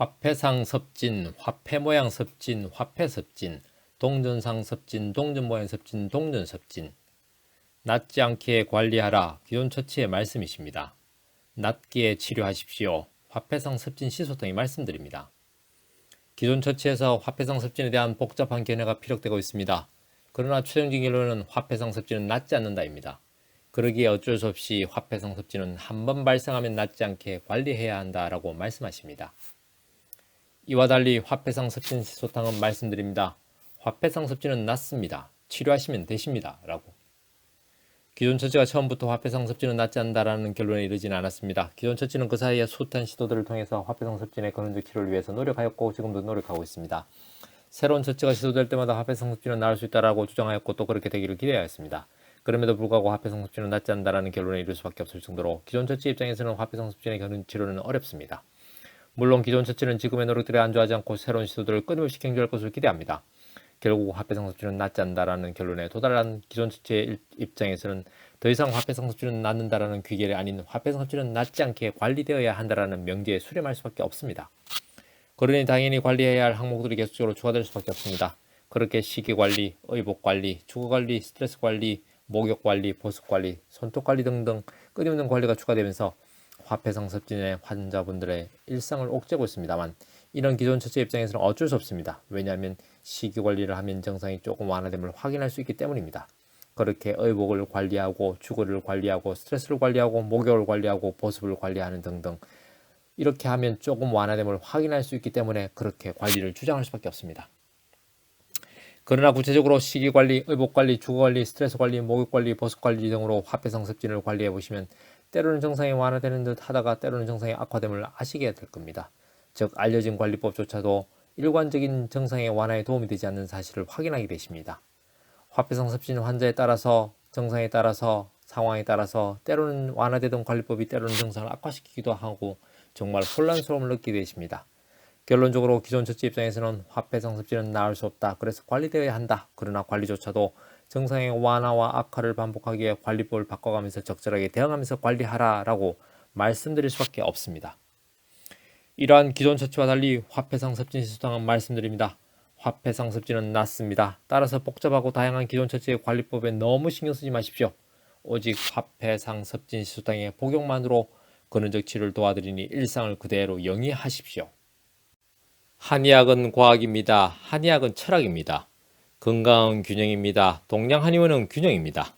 화폐상 섭진, 화폐 모양 섭진, 화폐 섭진, 동전상 섭진, 동전 모양 섭진, 동전 섭진. 낫지 않게 관리하라. 기존 처치의 말씀이십니다. 낫게 치료하십시오. 화폐상 섭진 시소 등의 말씀드립니다. 기존 처치에서 화폐상 섭진에 대한 복잡한 견해가 피력되고 있습니다. 그러나 최종적인 결론은 화폐상 섭진은 낫지 않는다입니다. 그러기에 어쩔 수 없이 화폐상 섭진은 한 번 발생하면 낫지 않게 관리해야 한다라고 말씀하십니다. 이와 달리 화폐상 섭진 시소탕은 말씀드립니다. 화폐상 섭진은 낫습니다. 치료하시면 되십니다. 라고. 기존 처치가 처음부터 화폐상 섭진은 낫지 않는다라는 결론에 이르지는 않았습니다. 기존 처치는 그 사이에 숱한 시도들을 통해서 화폐상 섭진의 근원적 치료를 위해서 노력하였고 지금도 노력하고 있습니다. 새로운 처치가 시도될 때마다 화폐상 섭진은 나을 수 있다라고 주장하였고 또 그렇게 되기를 기대하였습니다. 그럼에도 불구하고 화폐상 섭진은 낫지 않는다라는 결론에 이를 수밖에 없을 정도로 기존 처치 입장에서는 화폐상 섭진의 근원 치료는 어렵습니다. 물론 기존 처치는 지금의 노력들에 안주하지 않고 새로운 시도들을 끊임없이 경주할 것을 기대합니다. 결국 화폐상 섭진은 낫지 않는다라는 결론에 도달한 기존 처치의 입장에서는 더 이상 화폐상 섭진은 낫는다라는 귀결이 아닌 화폐상 섭진은 낫지 않게 관리되어야 한다라는 명제에 수렴할 수밖에 없습니다. 그러니 당연히 관리해야 할 항목들이 계속적으로 추가될 수밖에 없습니다. 그렇게 시기관리, 의복관리, 주거관리, 스트레스관리, 목욕관리, 보습관리, 손톱관리 등등 끊임없는 관리가 추가되면서 화폐상 섭진의 환자분들의 일상을 옥죄고 있습니다만 이런 기존 처치 입장에서는 어쩔 수 없습니다. 왜냐하면 시기관리를 하면 증상이 조금 완화됨을 확인할 수 있기 때문입니다. 그렇게 의복을 관리하고 주거를 관리하고 스트레스를 관리하고 목욕을 관리하고 보습을 관리하는 등등 이렇게 하면 조금 완화됨을 확인할 수 있기 때문에 그렇게 관리를 주장할 수밖에 없습니다. 그러나 구체적으로 시기관리, 의복관리, 주거관리, 스트레스관리, 목욕관리, 보습관리 등으로 화폐상 섭진을 관리해 보시면 때로는 증상이 완화되는 듯 하다가 때로는 증상이 악화됨을 아시게 될 겁니다. 즉 알려진 관리법조차도 일관적인 증상의 완화에 도움이 되지 않는 사실을 확인하게 되십니다. 화폐상 섭진 환자에 따라서 증상에 따라서 상황에 따라서 때로는 완화되던 관리법이 때로는 증상을 악화시키기도 하고 정말 혼란스러움을 느끼게 되십니다. 결론적으로 기존 처치 입장에서는 화폐상 섭진은 나을 수 없다. 그래서 관리되어야 한다. 그러나 관리조차도 증상의 완화와 악화를 반복하기에 관리법을 바꿔가면서 적절하게 대응하면서 관리하라 라고 말씀드릴 수밖에 없습니다. 이러한 기존 처치와 달리 화폐상 섭진 시소탕은 말씀드립니다. 화폐상 섭진은 낫습니다. 따라서 복잡하고 다양한 기존 처치의 관리법에 너무 신경 쓰지 마십시오. 오직 화폐상 섭진 시소탕의 복용만으로 근원적 치료를 도와드리니 일상을 그대로 영위하십시오. 한의학은 과학입니다. 한의학은 철학입니다. 건강은 균형입니다. 동양 한의원은 균형입니다.